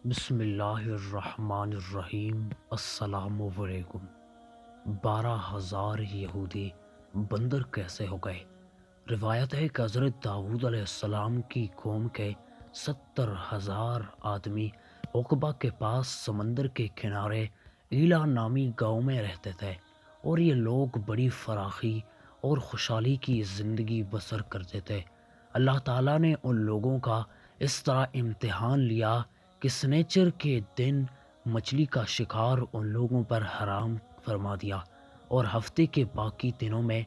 بسم اللہ الرحمن الرحیم۔ السلام علیکم۔ 12,000 یہودی بندر کیسے ہو گئے؟ روایت ہے کہ حضرت داؤد علیہ السلام کی قوم کے 70,000 آدمی عقبہ کے پاس سمندر کے کنارے ایلا نامی گاؤں میں رہتے تھے، اور یہ لوگ بڑی فراخی اور خوشحالی کی زندگی بسر کرتے تھے۔ اللہ تعالیٰ نے ان لوگوں کا اس طرح امتحان لیا کہ سنیچر کے دن مچھلی کا شکار ان لوگوں پر حرام فرما دیا، اور ہفتے کے باقی دنوں میں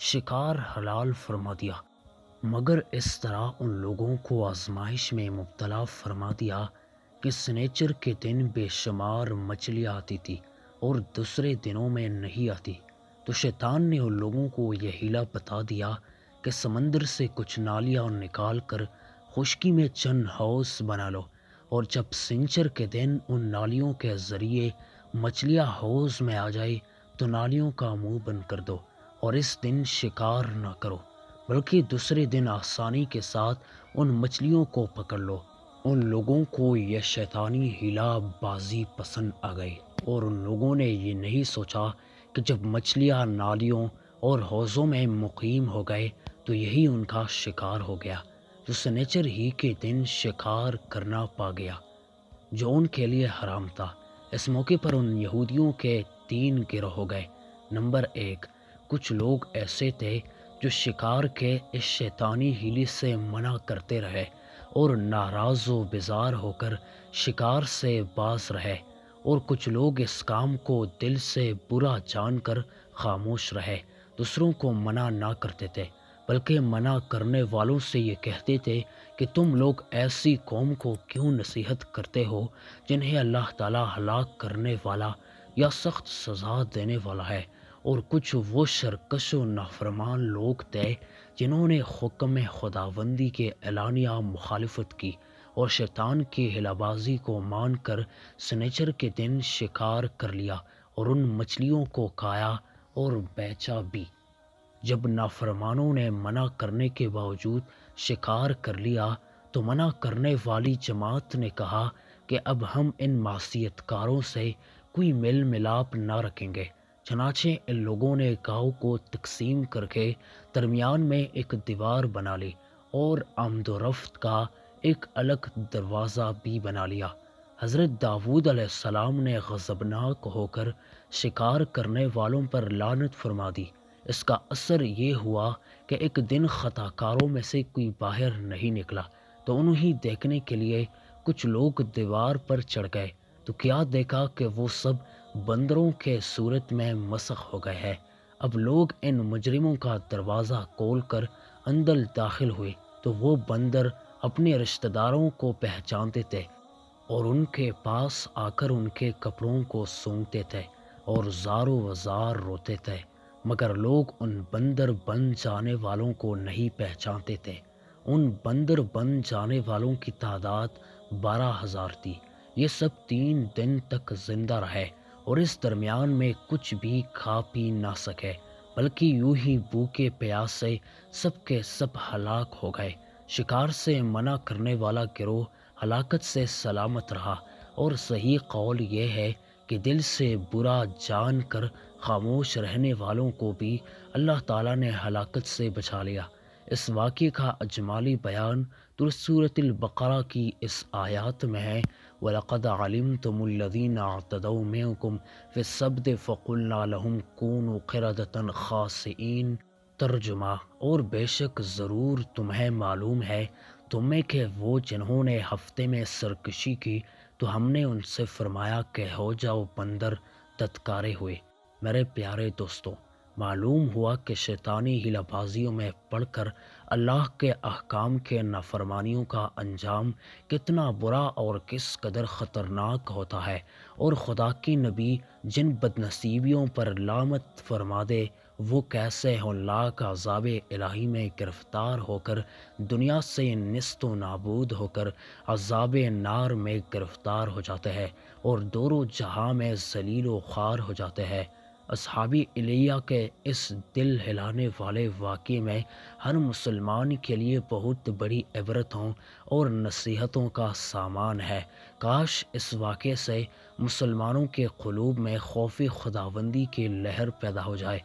شکار حلال فرما دیا، مگر اس طرح ان لوگوں کو آزمائش میں مبتلا فرما دیا کہ سنیچر کے دن بے شمار مچھلیاں آتی تھی اور دوسرے دنوں میں نہیں آتی۔ تو شیطان نے ان لوگوں کو یہ ہیلا بتا دیا کہ سمندر سے کچھ نالیاں نکال کر خشکی میں چند حوض بنا لو، اور جب سنچر کے دن ان نالیوں کے ذریعے مچھلیاں حوض میں آ جائے تو نالیوں کا منہ بند کر دو، اور اس دن شکار نہ کرو، بلکہ دوسرے دن آسانی کے ساتھ ان مچھلیوں کو پکڑ لو۔ ان لوگوں کو یہ شیطانی ہیلا بازی پسند آ گئی، اور ان لوگوں نے یہ نہیں سوچا کہ جب مچھلیاں نالیوں اور حوضوں میں مقیم ہو گئے تو یہی ان کا شکار ہو گیا، جو سنیچر ہی کے دن شکار کرنا پا گیا، جو ان کے لیے حرام تھا۔ اس موقع پر ان یہودیوں کے 3 گروہ ہو گئے۔ نمبر 1، کچھ لوگ ایسے تھے جو شکار کے اس شیطانی ہیلے سے منع کرتے رہے اور ناراض و بیزار ہو کر شکار سے باز رہے، اور کچھ لوگ اس کام کو دل سے برا جان کر خاموش رہے، دوسروں کو منع نہ کرتے تھے، بلکہ منع کرنے والوں سے یہ کہتے تھے کہ تم لوگ ایسی قوم کو کیوں نصیحت کرتے ہو جنہیں اللہ تعالیٰ ہلاک کرنے والا یا سخت سزا دینے والا ہے۔ اور کچھ وہ سرکش و نافرمان لوگ تھے جنہوں نے حکم خداوندی کے اعلانیہ مخالفت کی اور شیطان کی ہیلا بازی کو مان کر سنیچر کے دن شکار کر لیا اور ان مچھلیوں کو کھایا اور بیچا بھی۔ جب نافرمانوں نے منع کرنے کے باوجود شکار کر لیا تو منع کرنے والی جماعت نے کہا کہ اب ہم ان معصیت کاروں سے کوئی میل ملاپ نہ رکھیں گے۔ چنانچہ ان لوگوں نے گاؤں کو تقسیم کر کے درمیان میں ایک دیوار بنا لی اور آمد و رفت کا ایک الگ دروازہ بھی بنا لیا۔ حضرت داؤد علیہ السلام نے غضبناک ہو کر شکار کرنے والوں پر لعنت فرما دی۔ اس کا اثر یہ ہوا کہ ایک دن خطا کاروں میں سے کوئی باہر نہیں نکلا، تو انہیں دیکھنے کے لیے کچھ لوگ دیوار پر چڑھ گئے، تو کیا دیکھا کہ وہ سب بندروں کے صورت میں مسخ ہو گئے ہیں۔ اب لوگ ان مجرموں کا دروازہ کھول کر اندر داخل ہوئے تو وہ بندر اپنے رشتہ داروں کو پہچانتے تھے اور ان کے پاس آ کر ان کے کپڑوں کو سونگتے تھے اور زار و زار روتے تھے، مگر لوگ ان بندر بن جانے والوں کو نہیں پہچانتے تھے۔ ان بندر بن جانے والوں کی تعداد 12,000 تھی۔ یہ سب 3 دن تک زندہ رہے اور اس درمیان میں کچھ بھی کھا پی نہ سکے، بلکہ یوں ہی بھوکے پیاسے سب کے سب ہلاک ہو گئے۔ شکار سے منع کرنے والا گروہ ہلاکت سے سلامت رہا، اور صحیح قول یہ ہے کہ دل سے برا جان کر خاموش رہنے والوں کو بھی اللہ تعالیٰ نے ہلاکت سے بچا لیا۔ اس واقعے کا اجمالی بیان سورۃ البقرہ کی اس آیات میں ہے، وَلَقَدْ عَلِمْتُمُ الَّذِينَ اعْتَدَوْا مِنْكُمْ فِي السَّبْتِ فَقُلْنَا لَهُمْ كُونُوا قِرَدَةً خَاسِئِينَ۔ ترجمہ: اور بے شک ضرور تمہیں معلوم ہے تم میں کہ وہ جنہوں نے ہفتے میں سرکشی کی تو ہم نے ان سے فرمایا کہ ہو جاؤ بندر دھتکارے ہوئے۔ میرے پیارے دوستوں، معلوم ہوا کہ شیطانی ہیلا بازیوں میں پڑھ کر اللہ کے احکام کے نافرمانیوں کا انجام کتنا برا اور کس قدر خطرناک ہوتا ہے، اور خدا کی نبی جن بد نصیبیوں پر لعنت فرما دے وہ کیسے ہولناک عذاب الہی میں گرفتار ہو کر دنیا سے نیست و نابود ہو کر عذاب نار میں گرفتار ہو جاتے ہیں اور دور و جہاں میں ذلیل و خوار ہو جاتے ہیں۔ اصحابِ الیہ کے اس دل ہلانے والے واقعے میں ہر مسلمان کے لیے بہت بڑی عبرتوں اور نصیحتوں کا سامان ہے۔ کاش اس واقعے سے مسلمانوں کے قلوب میں خوف خداوندی کی لہر پیدا ہو جائے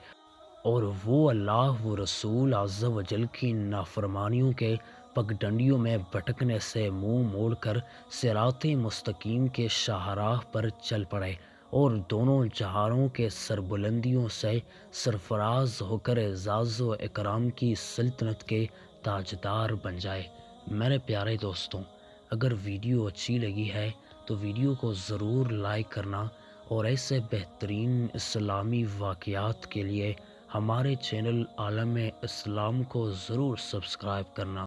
اور وہ اللہ و رسول عز و جل کی نافرمانیوں کے پگڈنڈیوں میں بھٹکنے سے منہ موڑ کر صراط مستقیم کے شاہراہ پر چل پڑے اور دونوں جہانوں کے سربلندیوں سے سرفراز ہو کر اعزاز و اکرام کی سلطنت کے تاجدار بن جائے۔ میرے پیارے دوستوں، اگر ویڈیو اچھی لگی ہے تو ویڈیو کو ضرور لائک کرنا اور ایسے بہترین اسلامی واقعات کے لیے ہمارے چینل عالم اسلام کو ضرور سبسکرائب کرنا۔